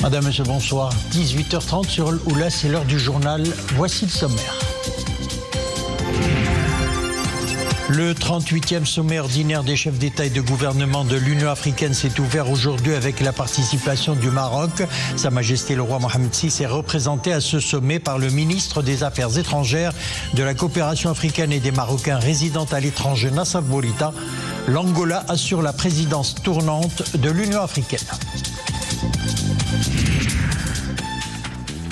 Madame, Monsieur, bonsoir. 18h30 sur Oula, c'est l'heure du journal. Voici le sommaire. Le 38e sommet ordinaire des chefs d'État et de gouvernement de l'Union africaine s'est ouvert aujourd'hui avec la participation du Maroc. Sa Majesté le roi Mohamed VI est représenté à ce sommet par le ministre des Affaires étrangères, de la coopération africaine et des Marocains résidant à l'étranger, Nassar Bourita. L'Angola assure la présidence tournante de l'Union africaine.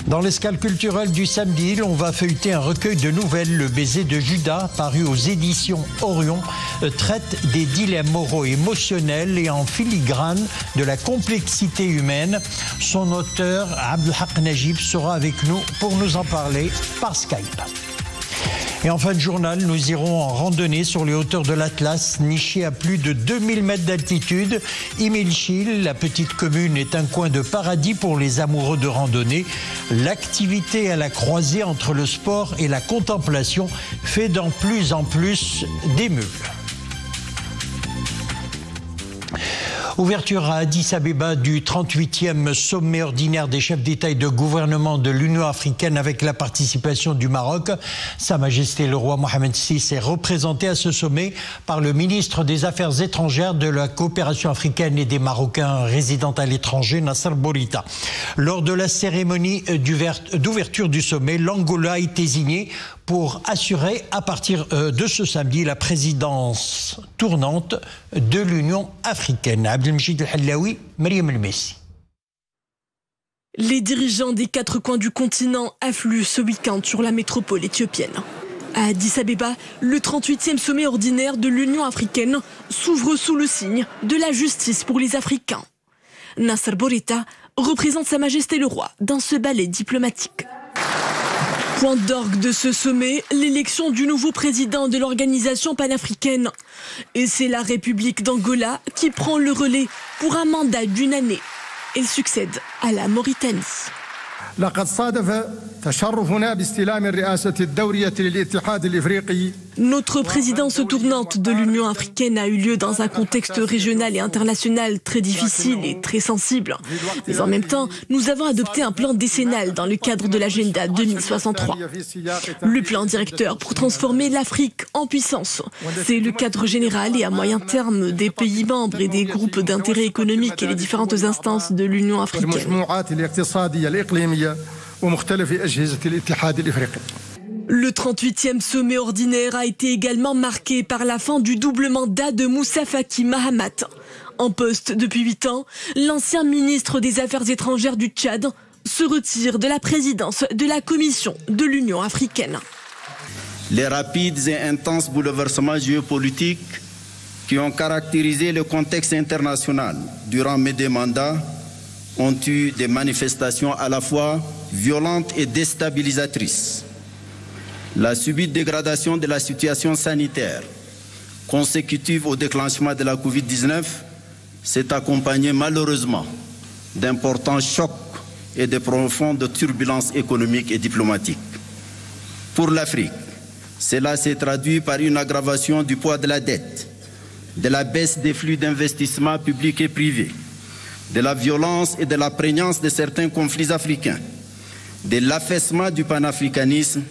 Dans l'escale culturelle du samedi, on va feuilleter un recueil de nouvelles. Le baiser de Judas, paru aux éditions Orion, traite des dilemmes moraux et émotionnels et en filigrane de la complexité humaine. Son auteur, Abdelhak Najib, sera avec nous pour nous en parler par Skype. Et en fin de journal, nous irons en randonnée sur les hauteurs de l'Atlas, nichée à plus de 2000 mètres d'altitude. Imilchil, la petite commune, est un coin de paradis pour les amoureux de randonnée. L'activité à la croisée entre le sport et la contemplation fait de plus en plus d'émules. Ouverture à Addis Abeba du 38e sommet ordinaire des chefs d'État et de gouvernement de l'Union africaine avec la participation du Maroc. Sa Majesté le roi Mohamed VI est représenté à ce sommet par le ministre des Affaires étrangères, de la coopération africaine et des Marocains résidant à l'étranger, Nassar Bourita. Lors de la cérémonie d'ouverture du sommet, l'Angola a été désigné pour assurer à partir de ce samedi la présidence tournante de l'Union africaine. Abdelmjid El-Hallaoui, Mariam El-Messi. Les dirigeants des 4 coins du continent affluent ce week-end sur la métropole éthiopienne. À Addis Abeba, le 38e sommet ordinaire de l'Union africaine s'ouvre sous le signe de la justice pour les Africains. Nassar Bourita représente Sa Majesté le roi dans ce ballet diplomatique. Point d'orgue de ce sommet, l'élection du nouveau président de l'organisation panafricaine. Et c'est la République d'Angola qui prend le relais pour un mandat d'1 année. Elle succède à la Mauritanie. Notre présidence tournante de l'Union africaine a eu lieu dans un contexte régional et international très difficile et très sensible. Mais en même temps, nous avons adopté un plan décennal dans le cadre de l'agenda 2063. Le plan directeur pour transformer l'Afrique en puissance. C'est le cadre général et à moyen terme des pays membres et des groupes d'intérêt économique et les différentes instances de l'Union africaine. Le 38e sommet ordinaire a été également marqué par la fin du double mandat de Moussa Faki Mahamat. En poste depuis 8 ans, l'ancien ministre des Affaires étrangères du Tchad se retire de la présidence de la Commission de l'Union africaine. Les rapides et intenses bouleversements géopolitiques qui ont caractérisé le contexte international durant mes 2 mandats ont eu des manifestations à la fois violentes et déstabilisatrices. La subite dégradation de la situation sanitaire consécutive au déclenchement de la Covid-19 s'est accompagnée malheureusement d'importants chocs et de profondes turbulences économiques et diplomatiques. Pour l'Afrique, cela s'est traduit par une aggravation du poids de la dette, de la baisse des flux d'investissement publics et privés, de la violence et de la prégnance de certains conflits africains, de l'affaissement du panafricanisme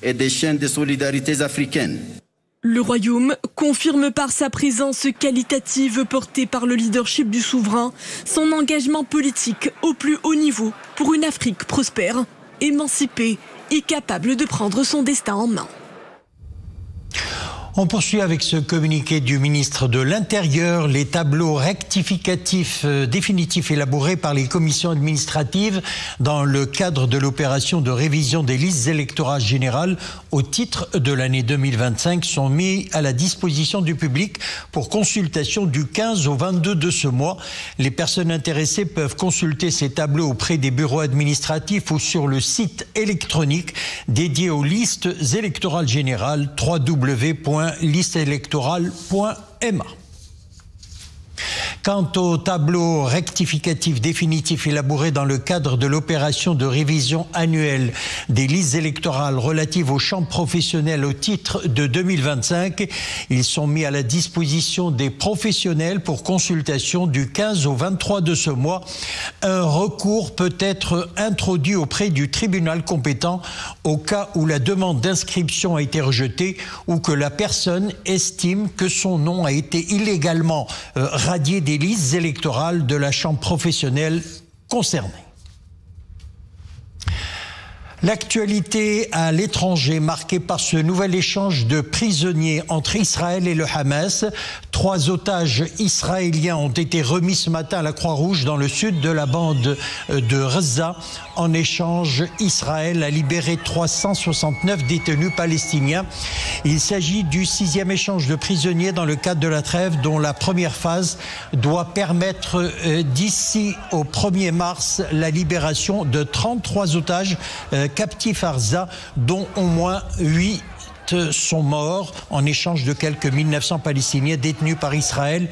et des chaînes de solidarité africaines. Le Royaume confirme par sa présence qualitative portée par le leadership du souverain son engagement politique au plus haut niveau pour une Afrique prospère, émancipée et capable de prendre son destin en main. On poursuit avec ce communiqué du ministre de l'Intérieur. Les tableaux rectificatifs définitifs élaborés par les commissions administratives dans le cadre de l'opération de révision des listes électorales générales au titre de l'année 2025 sont mis à la disposition du public pour consultation du 15 au 22 de ce mois. Les personnes intéressées peuvent consulter ces tableaux auprès des bureaux administratifs ou sur le site électronique dédié aux listes électorales générales www.listeelectorale.ma. Quant au tableau rectificatif définitif élaboré dans le cadre de l'opération de révision annuelle des listes électorales relatives aux chambres professionnelles au titre de 2025, ils sont mis à la disposition des professionnels pour consultation du 15 au 23 de ce mois. Un recours peut être introduit auprès du tribunal compétent au cas où la demande d'inscription a été rejetée ou que la personne estime que son nom a été illégalement radié des listes électorales de la chambre professionnelle concernée. L'actualité à l'étranger marquée par ce nouvel échange de prisonniers entre Israël et le Hamas. 3 otages israéliens ont été remis ce matin à la Croix-Rouge dans le sud de la bande de Gaza. En échange, Israël a libéré 369 détenus palestiniens. Il s'agit du 6e échange de prisonniers dans le cadre de la trêve dont la première phase doit permettre d'ici au 1er mars la libération de 33 otages captifs à Gaza, dont au moins 8 sont morts en échange de quelques 1900 Palestiniens détenus par Israël.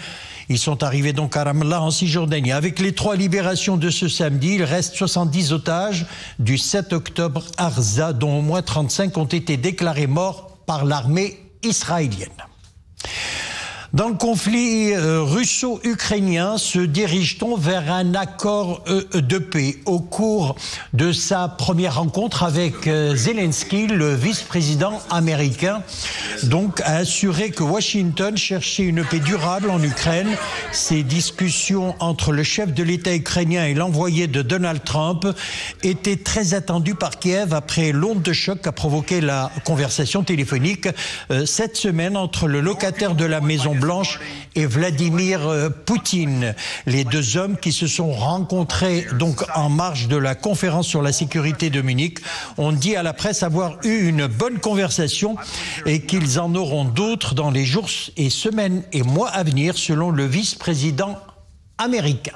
Ils sont arrivés donc à Ramallah en Cisjordanie. Avec les 3 libérations de ce samedi, il reste 70 otages du 7 octobre à Gaza, dont au moins 35 ont été déclarés morts par l'armée israélienne. Dans le conflit russo-ukrainien, se dirige-t-on vers un accord de paix? Au cours de sa première rencontre avec Zelensky, le vice-président américain donc a assuré que Washington cherchait une paix durable en Ukraine. Ces discussions entre le chef de l'État ukrainien et l'envoyé de Donald Trump étaient très attendues par Kiev après l'onde de choc qu'a provoqué la conversation téléphonique cette semaine entre le locataire de la Maison Blanche et Vladimir Poutine. Les 2 hommes qui se sont rencontrés donc en marge de la conférence sur la sécurité de Munich ont dit à la presse avoir eu une bonne conversation et qu'ils en auront d'autres dans les jours et semaines et mois à venir, selon le vice-président américain.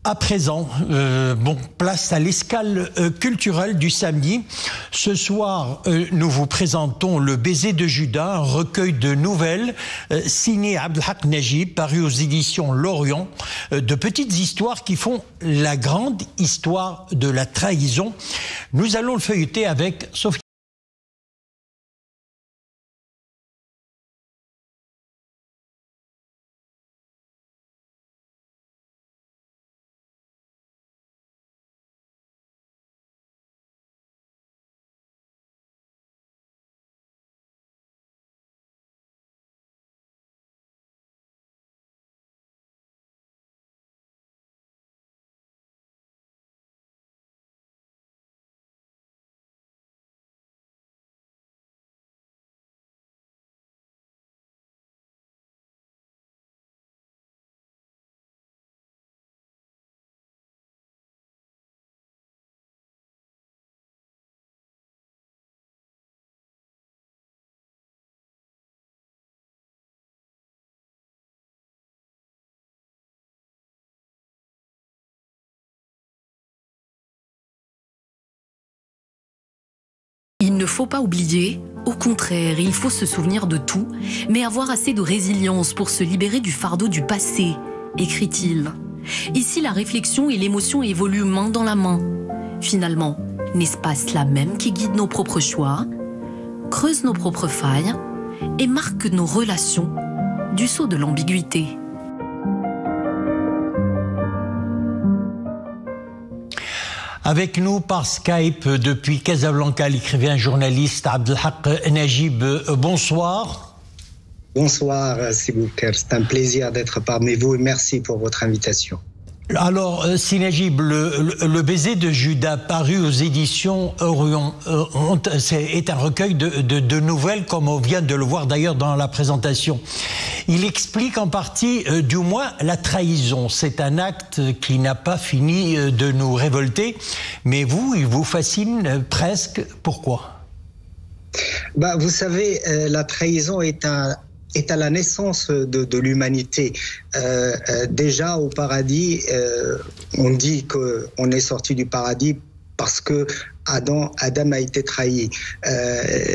À présent, place à l'escale culturelle du samedi. Ce soir, nous vous présentons Le baiser de Judas, un recueil de nouvelles signé Abdelhak Najib, paru aux éditions Lorient, de petites histoires qui font la grande histoire de la trahison. Nous allons le feuilleter avec Sophie. Il ne faut pas oublier, au contraire, il faut se souvenir de tout, mais avoir assez de résilience pour se libérer du fardeau du passé, écrit-il. Ici, la réflexion et l'émotion évoluent main dans la main. Finalement, n'est-ce pas cela même qui guide nos propres choix, creuse nos propres failles et marque nos relations du sceau de l'ambiguïté? Avec nous par Skype depuis Casablanca, l'écrivain journaliste Abdelhak Najib. Bonsoir. Bonsoir, Sibouker. C'est un plaisir d'être parmi vous et merci pour votre invitation. Alors, Najib, le baiser de Judas, paru aux éditions Orion, est un recueil de nouvelles, comme on vient de le voir d'ailleurs dans la présentation. Il explique en partie, du moins, la trahison. C'est un acte qui n'a pas fini de nous révolter, mais vous, il vous fascine presque. Pourquoi? Vous savez, la trahison est à la naissance de l'humanité. Déjà au paradis, on dit qu'on est sorti du paradis parce que Adam a été trahi.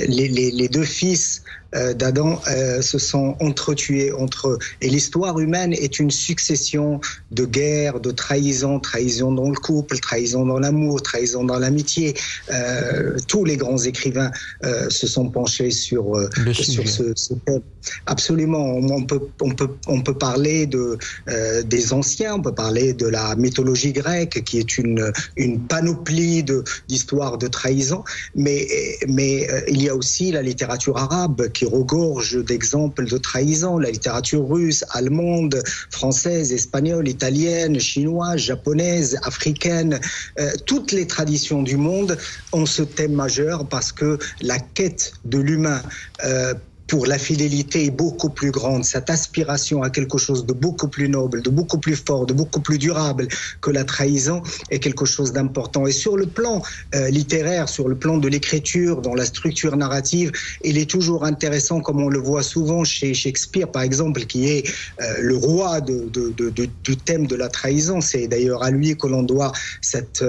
Les 2 fils d'Adam se sont entretués entre eux. Et l'histoire humaine est une succession de guerres, de trahisons, trahison dans le couple, trahison dans l'amour, trahison dans l'amitié. Tous les grands écrivains se sont penchés sur ce thème. Absolument. On peut parler des anciens, on peut parler de la mythologie grecque, qui est une panoplie d'histoires de trahison, mais il y a aussi la littérature arabe qui regorge d'exemples de trahison, la littérature russe, allemande, française, espagnole, italienne, chinoise, japonaise, africaine. Toutes les traditions du monde ont ce thème majeur parce que la quête de l'humain pour la fidélité est beaucoup plus grande. Cette aspiration à quelque chose de beaucoup plus noble, de beaucoup plus fort, de beaucoup plus durable que la trahison est quelque chose d'important. Et sur le plan littéraire, sur le plan de l'écriture, dans la structure narrative, il est toujours intéressant, comme on le voit souvent chez Shakespeare, par exemple, qui est le roi du thème de la trahison. C'est d'ailleurs à lui que l'on doit cette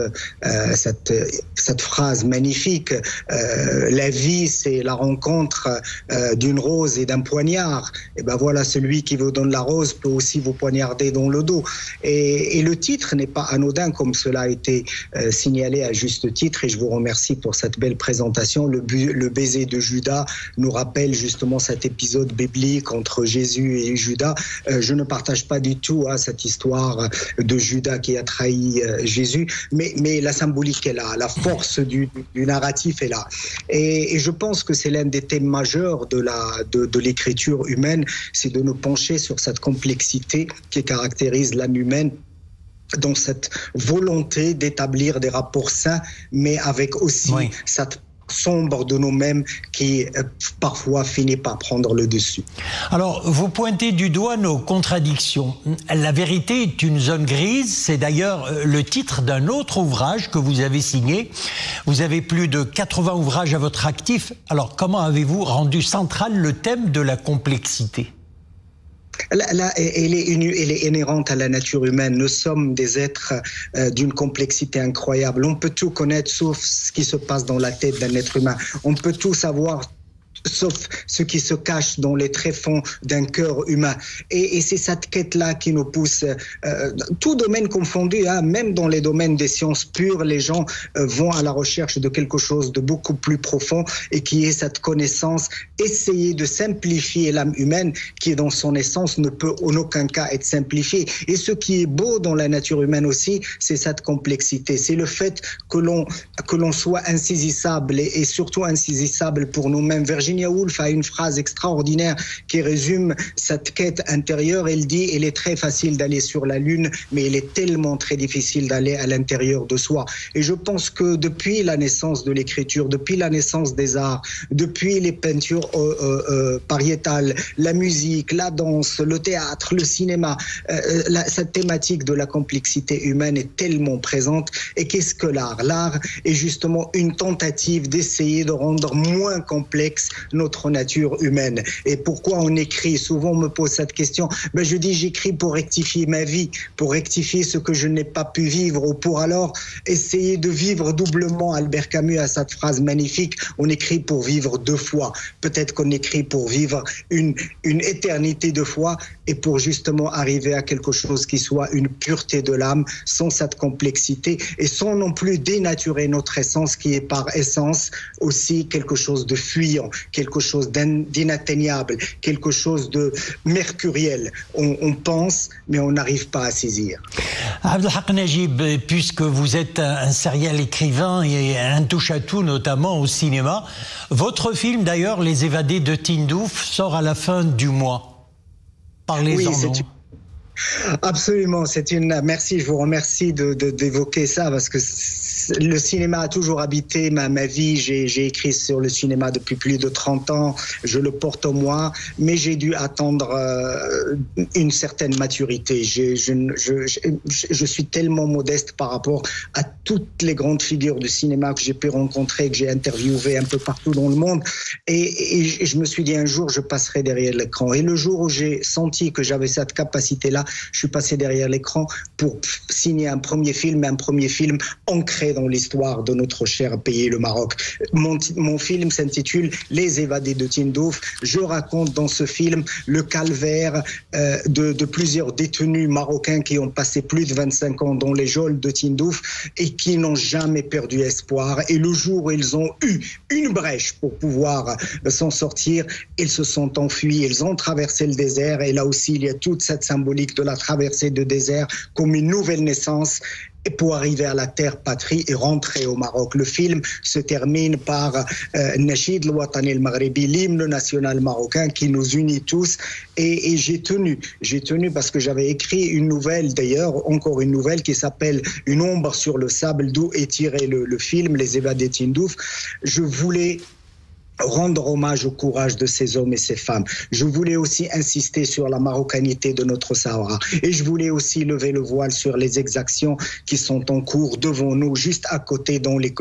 phrase magnifique. La vie, c'est la rencontre d'une rose et d'un poignard. Et ben voilà, celui qui vous donne la rose peut aussi vous poignarder dans le dos. Et le titre n'est pas anodin, comme cela a été signalé à juste titre, et je vous remercie pour cette belle présentation. Le baiser de Judas nous rappelle justement cet épisode biblique entre Jésus et Judas. Je ne partage pas du tout cette histoire de Judas qui a trahi Jésus, mais la symbolique est là, la force du narratif est là. Et je pense que c'est l'un des thèmes majeurs de l'écriture humaine, c'est de nous pencher sur cette complexité qui caractérise l'âme humaine, dans cette volonté d'établir des rapports sains, mais avec aussi cette sombre de nous-mêmes qui parfois finit par prendre le dessus. Alors, vous pointez du doigt nos contradictions. La vérité est une zone grise, c'est d'ailleurs le titre d'un autre ouvrage que vous avez signé. Vous avez plus de 80 ouvrages à votre actif. Alors, comment avez-vous rendu central le thème de la complexité ? Là, elle est inhérente à la nature humaine. Nous sommes des êtres d'une complexité incroyable. On peut tout connaître sauf ce qui se passe dans la tête d'un être humain. On peut tout savoir sauf ce qui se cache dans les tréfonds d'un cœur humain. Et c'est cette quête-là qui nous pousse, tout domaine confondu, même dans les domaines des sciences pures, les gens vont à la recherche de quelque chose de beaucoup plus profond et qui est cette connaissance, essayer de simplifier l'âme humaine qui, dans son essence, ne peut en aucun cas être simplifiée. Et ce qui est beau dans la nature humaine aussi, c'est cette complexité. C'est le fait que l'on soit insaisissable et surtout insaisissable pour nous-mêmes. Virginia Woolf a une phrase extraordinaire qui résume cette quête intérieure. Elle dit: il est très facile d'aller sur la Lune, mais il est tellement très difficile d'aller à l'intérieur de soi. Et je pense que depuis la naissance de l'écriture, depuis la naissance des arts, depuis les peintures pariétales, la musique, la danse, le théâtre, le cinéma, cette thématique de la complexité humaine est tellement présente. Et qu'est-ce que l'art ? L'art est justement une tentative d'essayer de rendre moins complexe notre nature humaine. Et pourquoi on écrit ? Souvent on me pose cette question. Je dis j'écris pour rectifier ma vie, pour rectifier ce que je n'ai pas pu vivre, ou pour alors essayer de vivre doublement. Albert Camus a cette phrase magnifique: on écrit pour vivre deux fois. Peut-être qu'on écrit pour vivre une éternité de fois et pour justement arriver à quelque chose qui soit une pureté de l'âme, sans cette complexité et sans non plus dénaturer notre essence qui est par essence aussi quelque chose de fuyant, quelque chose d'inatteignable, quelque chose de mercuriel. On pense, mais on n'arrive pas à saisir. Abdelhak Najib, puisque vous êtes un serial écrivain et un touche-à-tout, notamment au cinéma, votre film d'ailleurs, Les Évadés de Tindouf, sort à la fin du mois. Parlez-en. Oui, absolument, merci, je vous remercie d'évoquer ça parce que le cinéma a toujours habité ma vie. J'ai écrit sur le cinéma depuis plus de 30 ans, je le porte en moi, mais j'ai dû attendre une certaine maturité. Je suis tellement modeste par rapport à toutes les grandes figures du cinéma que j'ai pu rencontrer, que j'ai interviewé un peu partout dans le monde, et je me suis dit un jour je passerai derrière l'écran. Et le jour où j'ai senti que j'avais cette capacité-là, là, je suis passé derrière l'écran pour signer un premier film ancré dans l'histoire de notre cher pays, le Maroc. Mon film s'intitule Les évadés de Tindouf. Je raconte dans ce film le calvaire de plusieurs détenus marocains qui ont passé plus de 25 ans dans les geôles de Tindouf et qui n'ont jamais perdu espoir. Et le jour où ils ont eu une brèche pour pouvoir s'en sortir, ils se sont enfuis, ils ont traversé le désert. Et là aussi, il y a toute cette symbolique de la traversée de désert comme une nouvelle naissance pour arriver à la terre patrie et rentrer au Maroc. Le film se termine par Nashid al-Watani al-Maghribi, l'hymne national marocain qui nous unit tous. Et j'ai tenu parce que j'avais écrit une nouvelle, d'ailleurs, encore une nouvelle qui s'appelle Une ombre sur le sable, d'où est tiré le film Les évadés de Tindouf. Je voulais rendre hommage au courage de ces hommes et ces femmes. Je voulais aussi insister sur la marocanité de notre Sahara. Et je voulais aussi lever le voile sur les exactions qui sont en cours devant nous, juste à côté dans les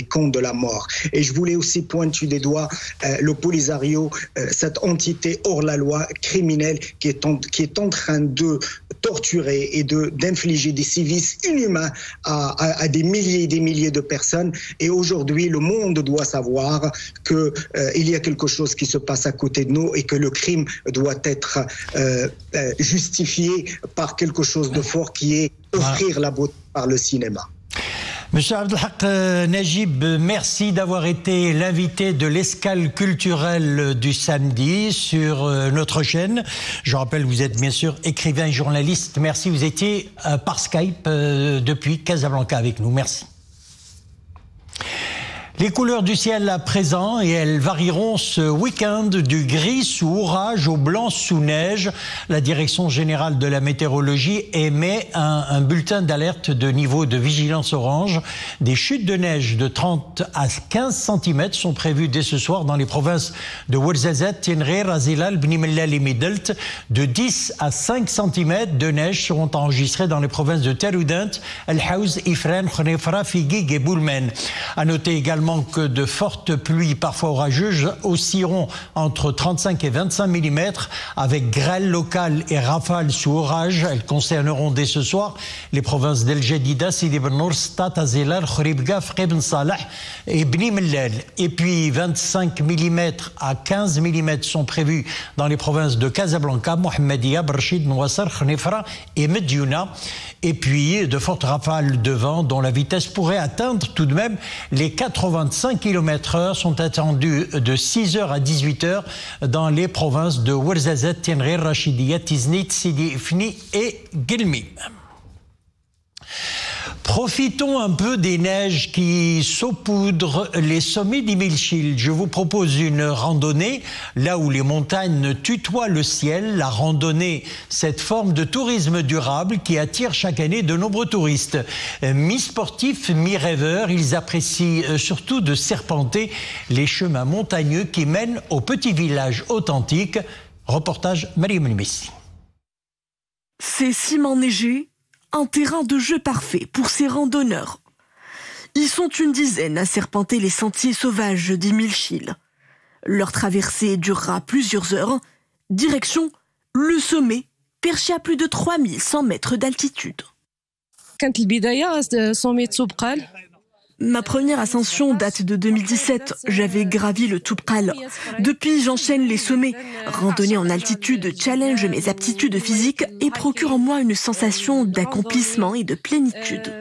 camps de la mort. Et je voulais aussi pointer des doigts le Polisario, cette entité hors la loi criminelle qui est en train de torturer et d'infliger des sévices inhumains à des milliers et des milliers de personnes. Et aujourd'hui, le monde doit savoir qu'il y a quelque chose qui se passe à côté de nous et que le crime doit être justifié par quelque chose de fort qui est offrir la beauté par le cinéma. Monsieur Abdelhak Najib, merci d'avoir été l'invité de l'escale culturelle du samedi sur notre chaîne. Je rappelle, vous êtes bien sûr écrivain et journaliste. Merci, vous étiez par Skype depuis Casablanca avec nous. Merci. Les couleurs du ciel à présent, et elles varieront ce week-end du gris sous orage au blanc sous neige. La Direction générale de la météorologie émet un bulletin d'alerte de niveau de vigilance orange. Des chutes de neige de 30 à 15 cm sont prévues dès ce soir dans les provinces de Ouarzazate, Tinrir, Azilal, Bni Mellal et Midelt. De 10 à 5 cm de neige seront enregistrés dans les provinces de Taroudant, El Haouz, Ifrane, Khnefra, Figuig et Boulmen. À noter également que de fortes pluies, parfois orageuses, oscilleront entre 35 et 25 mm avec grêle locale et rafales sous orage. Elles concerneront dès ce soir les provinces d'El Jadida, Sidi Ben Nour, Stat, Azilal, Khoribga, Fqib Salah et Bni Mellal. Et puis 25 mm à 15 mm sont prévus dans les provinces de Casablanca, Mohammedia, Brachid, Nouassar, Khnefra et Mediouna. Et puis de fortes rafales de vent dont la vitesse pourrait atteindre tout de même les 85 km/h sont attendues de 6h à 18h dans les provinces de Ouarzazate, Tinrir, Rachidia, Tiznit, Sidi Ifni et Guelmim. Profitons un peu des neiges qui saupoudrent les sommets d'Imilchil. Je vous propose une randonnée là où les montagnes tutoient le ciel. La randonnée, cette forme de tourisme durable qui attire chaque année de nombreux touristes. Mi-sportifs, mi-rêveurs, ils apprécient surtout de serpenter les chemins montagneux qui mènent au petit village authentique. Reportage Mariam Messi. C'est ciment neigé. Un terrain de jeu parfait pour ces randonneurs. Ils sont une dizaine à serpenter les sentiers sauvages d'Imilchil. Leur traversée durera plusieurs heures. Direction le sommet, perché à plus de 3100 mètres d'altitude. Ma première ascension date de 2017. J'avais gravi le Toubkal. Depuis, j'enchaîne les sommets. Randonnée en altitude challenge mes aptitudes physiques et procure en moi une sensation d'accomplissement et de plénitude.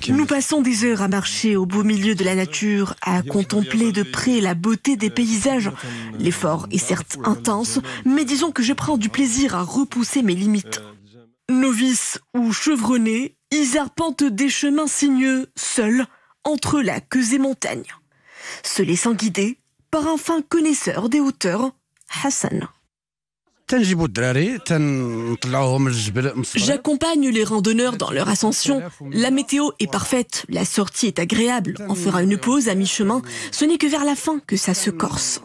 Nous passons des heures à marcher au beau milieu de la nature, à contempler de près la beauté des paysages. L'effort est certes intense, mais disons que je prends du plaisir à repousser mes limites. Novices ou chevronnés, ils arpentent des chemins sinueux, seuls, entre lacs et montagnes, se laissant guider par un fin connaisseur des hauteurs, Hassan. J'accompagne les randonneurs dans leur ascension. La météo est parfaite, la sortie est agréable. On fera une pause à mi-chemin. Ce n'est que vers la fin que ça se corse.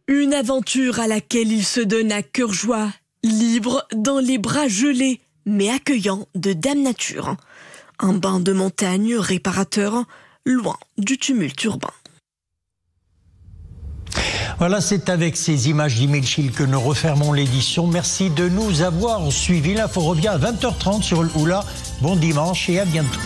Une aventure à laquelle ils se donnent à cœur joie, libre dans les bras gelés, mais accueillant de Dame Nature. Un bain de montagne réparateur, loin du tumulte urbain. Voilà, c'est avec ces images d'Émile Schill que nous refermons l'édition. Merci de nous avoir suivis. L'info revient à 20h30 sur le Oula. Bon dimanche et à bientôt.